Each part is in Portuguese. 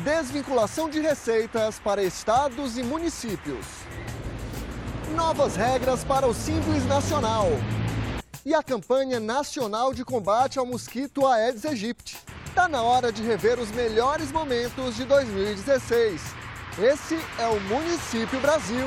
Desvinculação de receitas para estados e municípios. Novas regras para o Simples Nacional. E a campanha nacional de combate ao mosquito Aedes aegypti. Está na hora de rever os melhores momentos de 2016. Esse é o Município Brasil.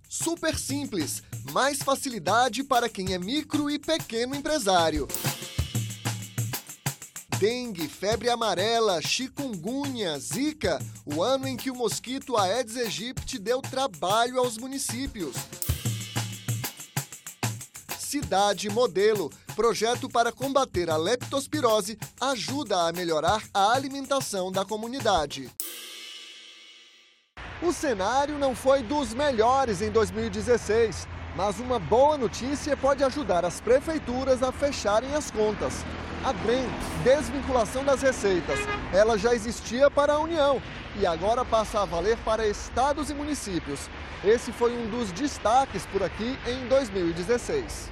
Super simples, mais facilidade para quem é micro e pequeno empresário. Dengue, febre amarela, chikungunya, zika, o ano em que o mosquito Aedes aegypti deu trabalho aos municípios. Cidade Modelo, projeto para combater a leptospirose, ajuda a melhorar a alimentação da comunidade. O cenário não foi dos melhores em 2016, mas uma boa notícia pode ajudar as prefeituras a fecharem as contas. A DREM, desvinculação das receitas, ela já existia para a União e agora passa a valer para estados e municípios. Esse foi um dos destaques por aqui em 2016.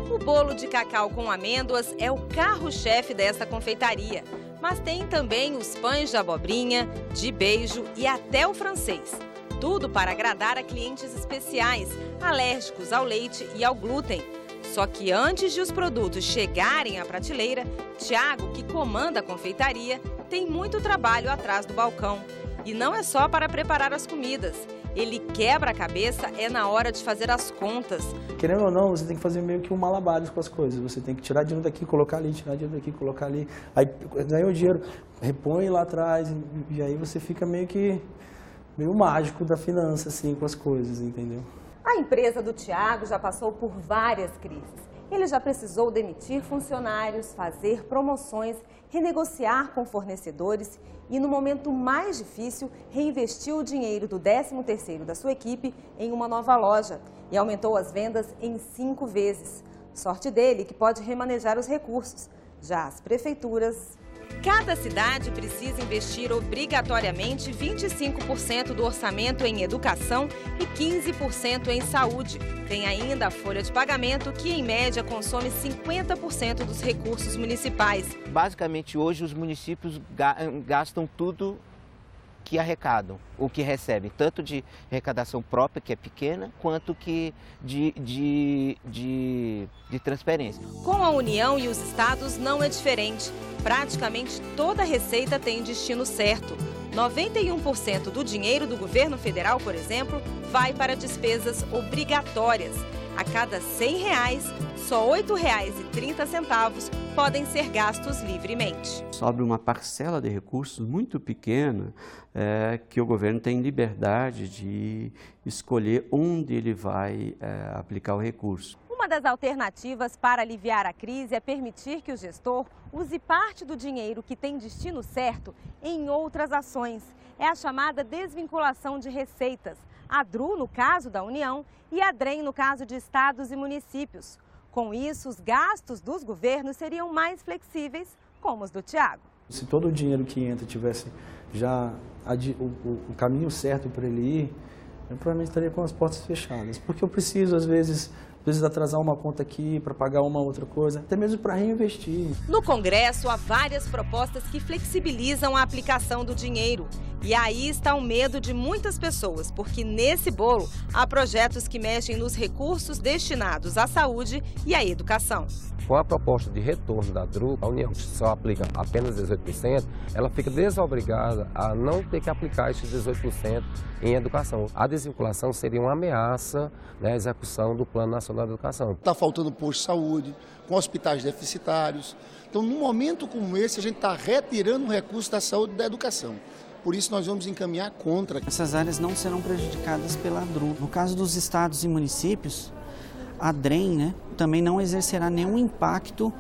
O bolo de cacau com amêndoas é o carro-chefe desta confeitaria. Mas tem também os pães de abobrinha, de beijo e até o francês. Tudo para agradar a clientes especiais, alérgicos ao leite e ao glúten. Só que antes de os produtos chegarem à prateleira, Tiago, que comanda a confeitaria, tem muito trabalho atrás do balcão. E não é só para preparar as comidas. Ele quebra a cabeça na hora de fazer as contas. Querendo ou não, você tem que fazer meio que um malabares com as coisas. Você tem que tirar dinheiro daqui, colocar ali, tirar dinheiro daqui, colocar ali. Aí o dinheiro repõe lá atrás e aí você fica meio mágico da finança, assim, com as coisas, entendeu? A empresa do Tiago já passou por várias crises. Ele já precisou demitir funcionários, fazer promoções, renegociar com fornecedores e, no momento mais difícil, reinvestiu o dinheiro do 13º da sua equipe em uma nova loja e aumentou as vendas em 5 vezes. Sorte dele que pode remanejar os recursos. Já as prefeituras... Cada cidade precisa investir obrigatoriamente 25% do orçamento em educação e 15% em saúde. Tem ainda a folha de pagamento, que em média consome 50% dos recursos municipais. Basicamente, hoje os municípios gastam tudo que arrecadam, o que recebem, tanto de arrecadação própria, que é pequena, quanto que de transferência. Com a União e os estados não é diferente. Praticamente toda receita tem destino certo. 91% do dinheiro do governo federal, por exemplo, vai para despesas obrigatórias. A cada R$100, só R$ 8,30 podem ser gastos livremente. Sobre uma parcela de recursos muito pequena que o governo tem liberdade de escolher onde ele vai aplicar o recurso. Uma das alternativas para aliviar a crise é permitir que o gestor use parte do dinheiro que tem destino certo em outras ações. É a chamada desvinculação de receitas. A DRU, no caso da União, e a DREM, no caso de estados e municípios. Com isso, os gastos dos governos seriam mais flexíveis, como os do Tiago. Se todo o dinheiro que entra tivesse já o caminho certo para ele ir, eu provavelmente estaria com as portas fechadas. Porque eu preciso, às vezes atrasar uma conta aqui para pagar uma outra coisa, até mesmo para reinvestir. No Congresso, há várias propostas que flexibilizam a aplicação do dinheiro. E aí está o medo de muitas pessoas, porque nesse bolo há projetos que mexem nos recursos destinados à saúde e à educação. Com a proposta de retorno da DRU, a União só aplica apenas 18%, ela fica desobrigada a não ter que aplicar esses 18% em educação. A desvinculação seria uma ameaça à execução do Plano Nacional de Educação. Está faltando posto de saúde, com hospitais deficitários. Então, num momento como esse, a gente está retirando o recurso da saúde e da educação. Por isso, nós vamos encaminhar contra. Essas áreas não serão prejudicadas pela DRU. No caso dos estados e municípios, a DREM, também não exercerá nenhum impacto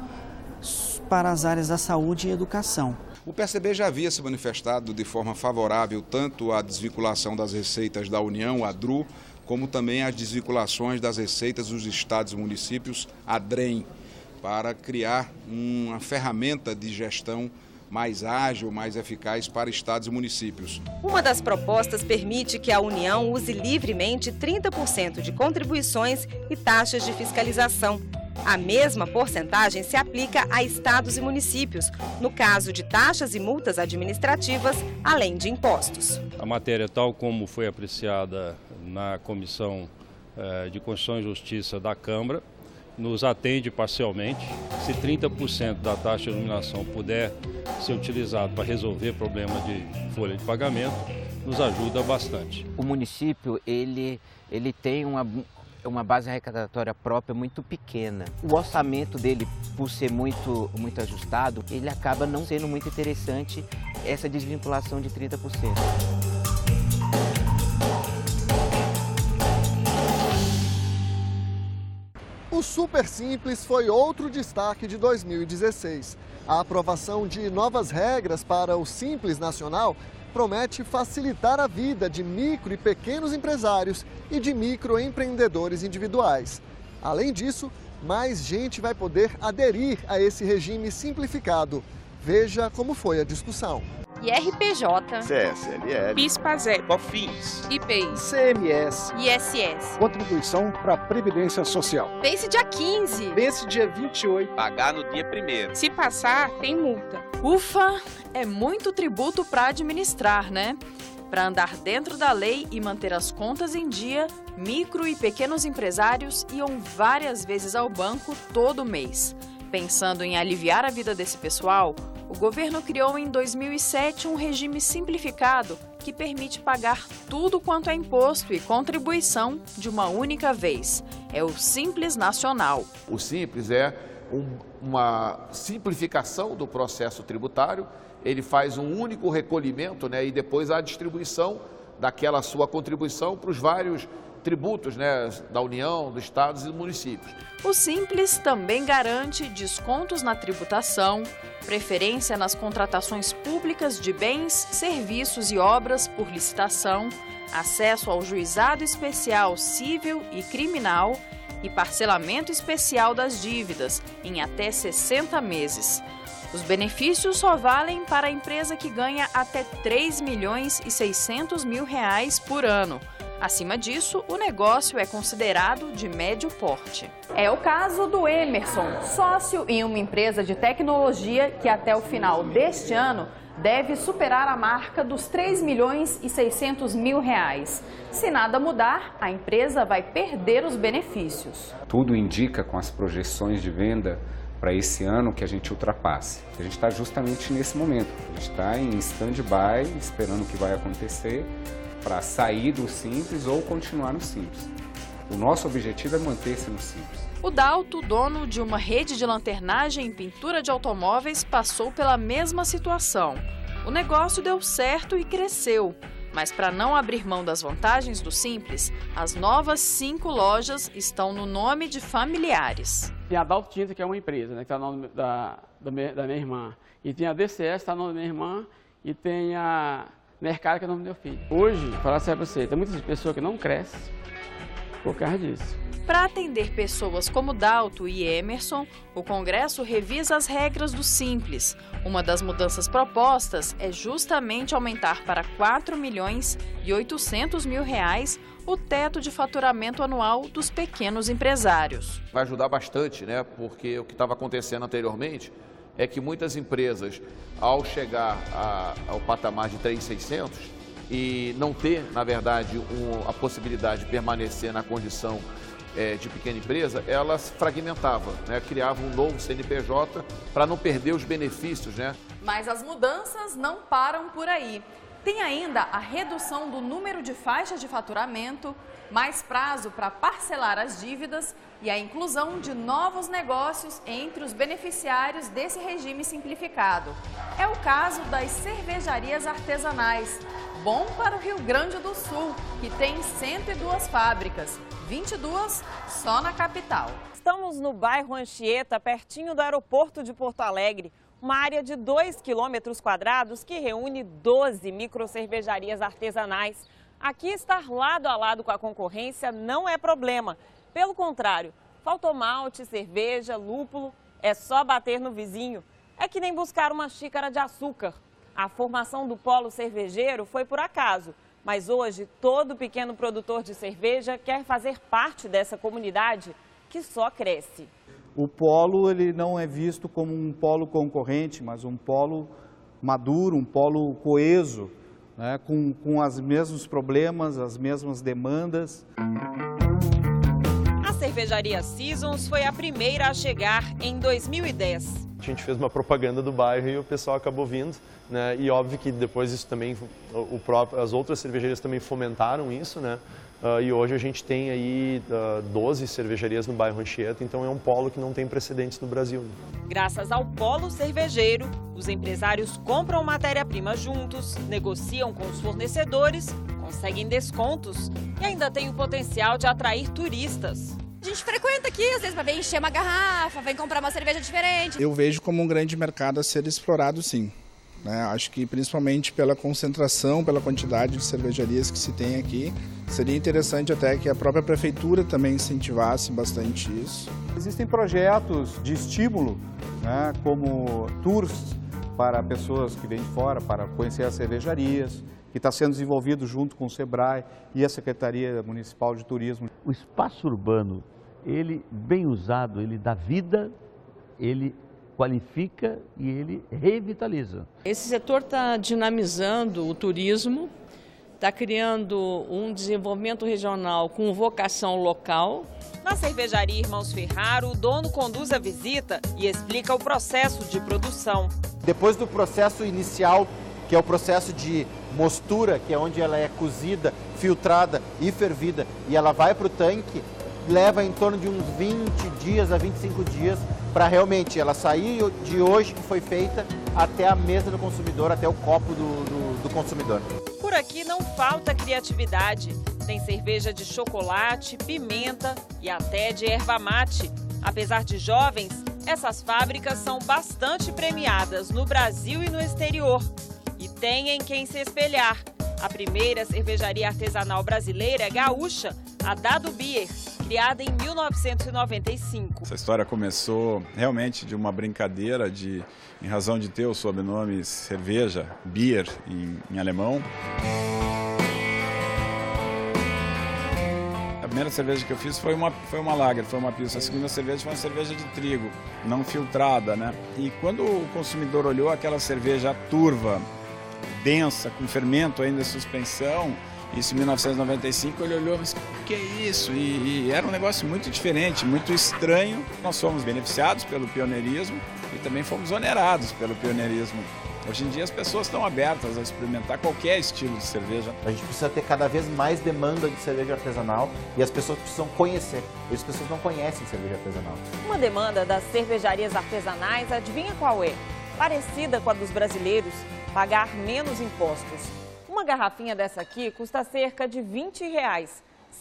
para as áreas da saúde e educação. O PSB já havia se manifestado de forma favorável tanto à desvinculação das receitas da União, a DRU, como também às desvinculações das receitas dos estados e municípios, a DREM. para criar uma ferramenta de gestão mais ágil, mais eficaz para estados e municípios. Uma das propostas permite que a União use livremente 30% de contribuições e taxas de fiscalização. A mesma porcentagem se aplica a estados e municípios, no caso de taxas e multas administrativas, além de impostos. A matéria, tal como foi apreciada na Comissão de Constituição e Justiça da Câmara, nos atende parcialmente. Se 30% da taxa de iluminação puder ser utilizado para resolver problema de folha de pagamento, nos ajuda bastante. O município ele tem uma base arrecadatória própria muito pequena. O orçamento dele, por ser muito ajustado, ele acaba não sendo muito interessante essa desvinculação de 30%. O Super Simples foi outro destaque de 2016. A aprovação de novas regras para o Simples Nacional promete facilitar a vida de micro e pequenos empresários e de microempreendedores individuais. Além disso, mais gente vai poder aderir a esse regime simplificado. Veja como foi a discussão. IRPJ, CSLL, PIS/PASEP, COFINS, IPI, ICMS, ISS, Contribuição para a Previdência Social. Vence dia 15. Vence dia 28. Pagar no dia 1º. Se passar, tem multa. Ufa, é muito tributo para administrar, né? Para andar dentro da lei e manter as contas em dia, micro e pequenos empresários iam várias vezes ao banco todo mês. Pensando em aliviar a vida desse pessoal, o governo criou em 2007 um regime simplificado que permite pagar tudo quanto é imposto e contribuição de uma única vez. É o Simples Nacional. O Simples é uma simplificação do processo tributário. Ele faz um único recolhimento, e depois a distribuição daquela sua contribuição para os vários tributos, da União, dos estados e dos municípios. O Simples também garante descontos na tributação, preferência nas contratações públicas de bens, serviços e obras por licitação, acesso ao juizado especial civil e criminal e parcelamento especial das dívidas em até 60 meses. Os benefícios só valem para a empresa que ganha até R$ 3.600.000 por ano. Acima disso, o negócio é considerado de médio porte. É o caso do Emerson, sócio em uma empresa de tecnologia que até o final deste ano deve superar a marca dos R$ 3.600.000. Se nada mudar, a empresa vai perder os benefícios. Tudo indica com as projeções de venda para esse ano que a gente ultrapasse. A gente está justamente nesse momento. A gente está em stand-by, esperando o que vai acontecer para sair do Simples ou continuar no Simples. O nosso objetivo é manter-se no Simples. O Dalto, dono de uma rede de lanternagem e pintura de automóveis, passou pela mesma situação. O negócio deu certo e cresceu. Mas para não abrir mão das vantagens do Simples, as novas 5 lojas estão no nome de familiares. Tem a Dalto Tinta, que é uma empresa, que está no nome da minha irmã. E tem a DCS, que está no nome da minha irmã. E tem a Mercado, que é o nome do meu filho. Hoje, falar sério para você, tem muitas pessoas que não crescem por causa disso. Para atender pessoas como Dalto e Emerson, o Congresso revisa as regras do Simples. Uma das mudanças propostas é justamente aumentar para R$ 4.800.000 o teto de faturamento anual dos pequenos empresários. Vai ajudar bastante, porque o que estava acontecendo anteriormente é que muitas empresas, ao chegar ao patamar de 3.600 e não ter, na verdade, a possibilidade de permanecer na condição de pequena empresa, elas fragmentavam, criavam um novo CNPJ para não perder os benefícios. Mas as mudanças não param por aí. Tem ainda a redução do número de faixas de faturamento, mais prazo para parcelar as dívidas e a inclusão de novos negócios entre os beneficiários desse regime simplificado. É o caso das cervejarias artesanais. Bom para o Rio Grande do Sul, que tem 102 fábricas, 22 só na capital. Estamos no bairro Anchieta, pertinho do aeroporto de Porto Alegre. Uma área de 2 km² que reúne 12 microcervejarias artesanais. Aqui estar lado a lado com a concorrência não é problema. Pelo contrário, faltou malte, cerveja, lúpulo é só bater no vizinho. É que nem buscar uma xícara de açúcar. A formação do polo cervejeiro foi por acaso, mas hoje todo pequeno produtor de cerveja quer fazer parte dessa comunidade que só cresce. O polo ele não é visto como um polo concorrente, mas um polo maduro, um polo coeso, né, com os mesmos problemas, as mesmas demandas. A cervejaria Seasons foi a primeira a chegar em 2010. A gente fez uma propaganda do bairro e o pessoal acabou vindo, né? E óbvio que depois isso também, as outras cervejarias também fomentaram isso, né? E hoje a gente tem aí 12 cervejarias no bairro Anchieta, então é um polo que não tem precedentes no Brasil. Graças ao polo cervejeiro, os empresários compram matéria-prima juntos, negociam com os fornecedores, conseguem descontos e ainda tem o potencial de atrair turistas. A gente frequenta aqui, às vezes, para vir encher uma garrafa, vem comprar uma cerveja diferente. Eu vejo como um grande mercado a ser explorado, sim. Acho que principalmente pela concentração, pela quantidade de cervejarias que se tem aqui, seria interessante até que a própria prefeitura também incentivasse bastante isso. Existem projetos de estímulo, né, como tours para pessoas que vêm de fora, para conhecer as cervejarias, que está sendo desenvolvido junto com o SEBRAE e a Secretaria Municipal de Turismo. O espaço urbano, ele bem usado, ele dá vida, ele qualifica e ele revitaliza. Esse setor está dinamizando o turismo, está criando um desenvolvimento regional com vocação local. Na cervejaria Irmãos Ferraro, o dono conduz a visita e explica o processo de produção. Depois do processo inicial, que é o processo de mostura, que é onde ela é cozida, filtrada e fervida, e ela vai para o tanque, leva em torno de uns 20 dias a 25 dias para realmente ela sair de hoje que foi feita até a mesa do consumidor, até o copo do consumidor. Por aqui não falta criatividade. Tem cerveja de chocolate, pimenta e até de erva mate. Apesar de jovens, essas fábricas são bastante premiadas no Brasil e no exterior. E tem em quem se espelhar. A primeira cervejaria artesanal brasileira é gaúcha, a Dado Beer, criada em 1995. Essa história começou realmente de uma brincadeira em razão de ter o sobrenome cerveja, beer em alemão. A primeira cerveja que eu fiz foi uma lager, foi uma pilsen. A segunda cerveja foi uma cerveja de trigo, não filtrada, né? E quando o consumidor olhou aquela cerveja turva, densa, com fermento ainda em suspensão, isso em 1995, ele olhou e disse, o que é isso? E era um negócio muito diferente, muito estranho. Nós fomos beneficiados pelo pioneirismo e também fomos onerados pelo pioneirismo. Hoje em dia as pessoas estão abertas a experimentar qualquer estilo de cerveja. A gente precisa ter cada vez mais demanda de cerveja artesanal e as pessoas precisam conhecer. E as pessoas não conhecem cerveja artesanal. Uma demanda das cervejarias artesanais, adivinha qual é? Parecida com a dos brasileiros, pagar menos impostos. Uma garrafinha dessa aqui custa cerca de R$20.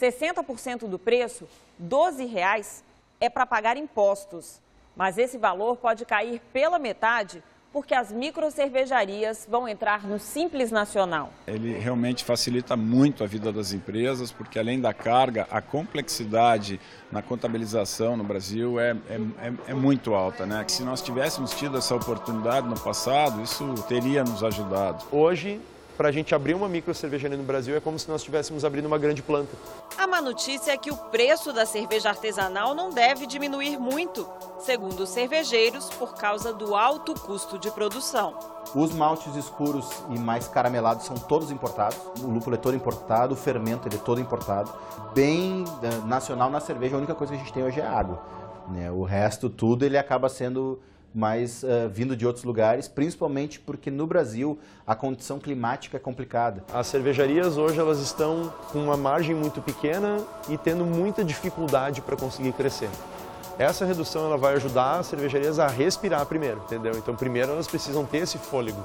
60% do preço, R$12, é para pagar impostos. Mas esse valor pode cair pela metade porque as microcervejarias vão entrar no Simples Nacional. Ele realmente facilita muito a vida das empresas, porque além da carga, a complexidade na contabilização no Brasil é muito alta, né? Se nós tivéssemos tido essa oportunidade no passado, isso teria nos ajudado. Hoje, para a gente abrir uma microcervejaria no Brasil é como se nós estivéssemos abrindo uma grande planta. A má notícia é que o preço da cerveja artesanal não deve diminuir muito, segundo os cervejeiros, por causa do alto custo de produção. Os maltes escuros e mais caramelados são todos importados, o lúpulo é todo importado, o fermento ele é todo importado. Bem nacional na cerveja, a única coisa que a gente tem hoje é água, né? O resto tudo ele acaba sendo mais vindo de outros lugares, principalmente porque no Brasil a condição climática é complicada. As cervejarias hoje elas estão com uma margem muito pequena e tendo muita dificuldade para conseguir crescer. Essa redução ela vai ajudar as cervejarias a respirar primeiro, entendeu? Então primeiro elas precisam ter esse fôlego,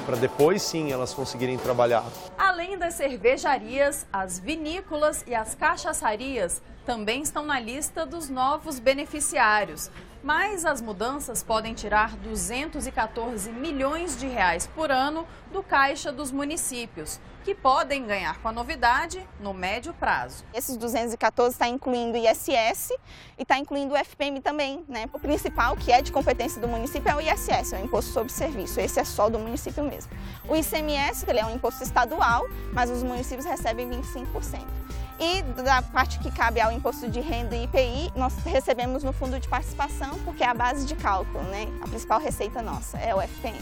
para depois sim elas conseguirem trabalhar. Além das cervejarias, as vinícolas e as cachaçarias também estão na lista dos novos beneficiários. Mas as mudanças podem tirar 214 milhões de reais por ano do caixa dos municípios, que podem ganhar com a novidade no médio prazo. Esses 214 está incluindo o ISS e está incluindo o FPM também, né? O principal, que é de competência do município, é o ISS, é o Imposto sobre Serviço. Esse é só do município mesmo. O ICMS, ele é um imposto estadual, mas os municípios recebem 25%. E da parte que cabe ao imposto de renda e IPI, nós recebemos no fundo de participação, porque é a base de cálculo, né? A principal receita nossa é o FPM.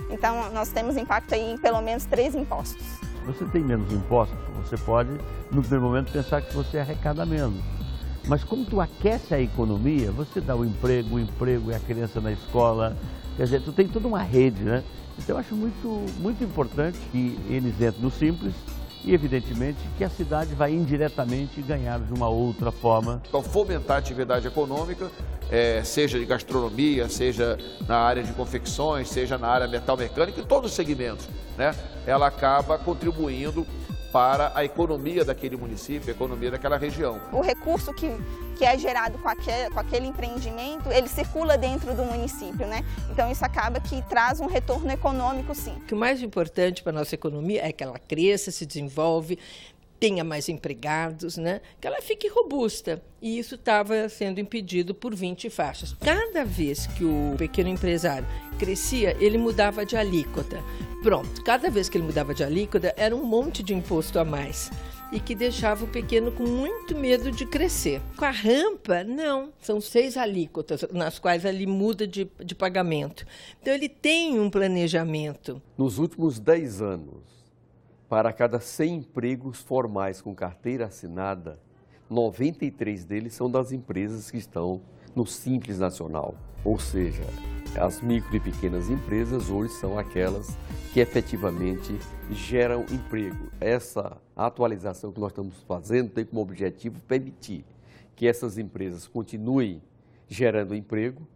Então, nós temos impacto aí em pelo menos 3 impostos. Você tem menos impostos, você pode, no primeiro momento, pensar que você arrecada menos. Mas como tu aquece a economia, você dá o emprego é a criança na escola, quer dizer, tu tem toda uma rede, né? Então, eu acho muito importante que eles entrem no Simples, e, evidentemente, que a cidade vai indiretamente ganhar de uma outra forma. Então, fomentar a atividade econômica, seja de gastronomia, seja na área de confecções, seja na área metal-mecânica, em todos os segmentos, né? Ela acaba contribuindo para a economia daquele município, a economia daquela região. O recurso que é gerado com aquele empreendimento, ele circula dentro do município, né? Então isso acaba que traz um retorno econômico, sim. O que o mais importante para a nossa economia é que ela cresça, se desenvolve, tenha mais empregados, né? Que ela fique robusta. E isso estava sendo impedido por 20 faixas. Cada vez que o pequeno empresário crescia, ele mudava de alíquota. Pronto, cada vez que ele mudava de alíquota, era um monte de imposto a mais. E que deixava o pequeno com muito medo de crescer. Com a rampa, não. São 6 alíquotas, nas quais ele muda de pagamento. Então, ele tem um planejamento. Nos últimos 10 anos, para cada 100 empregos formais com carteira assinada, 93 deles são das empresas que estão no Simples Nacional. Ou seja, as micro e pequenas empresas hoje são aquelas que efetivamente geram emprego. Essa atualização que nós estamos fazendo tem como objetivo permitir que essas empresas continuem gerando emprego,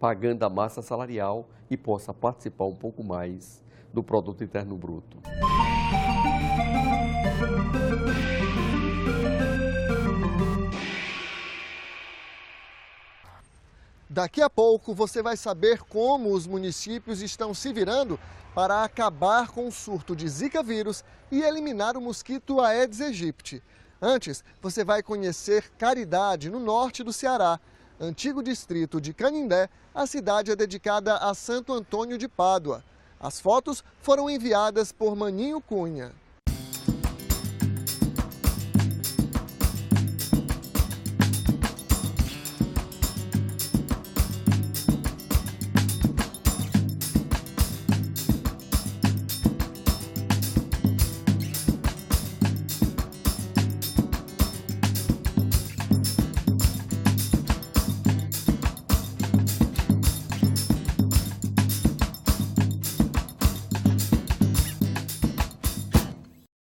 pagando a massa salarial e possa participar um pouco mais do Produto Interno Bruto. Daqui a pouco você vai saber como os municípios estão se virando para acabar com o surto de Zika vírus e eliminar o mosquito Aedes aegypti. Antes, você vai conhecer Caridade, no norte do Ceará. Antigo distrito de Canindé, a cidade é dedicada a Santo Antônio de Pádua. As fotos foram enviadas por Maninho Cunha.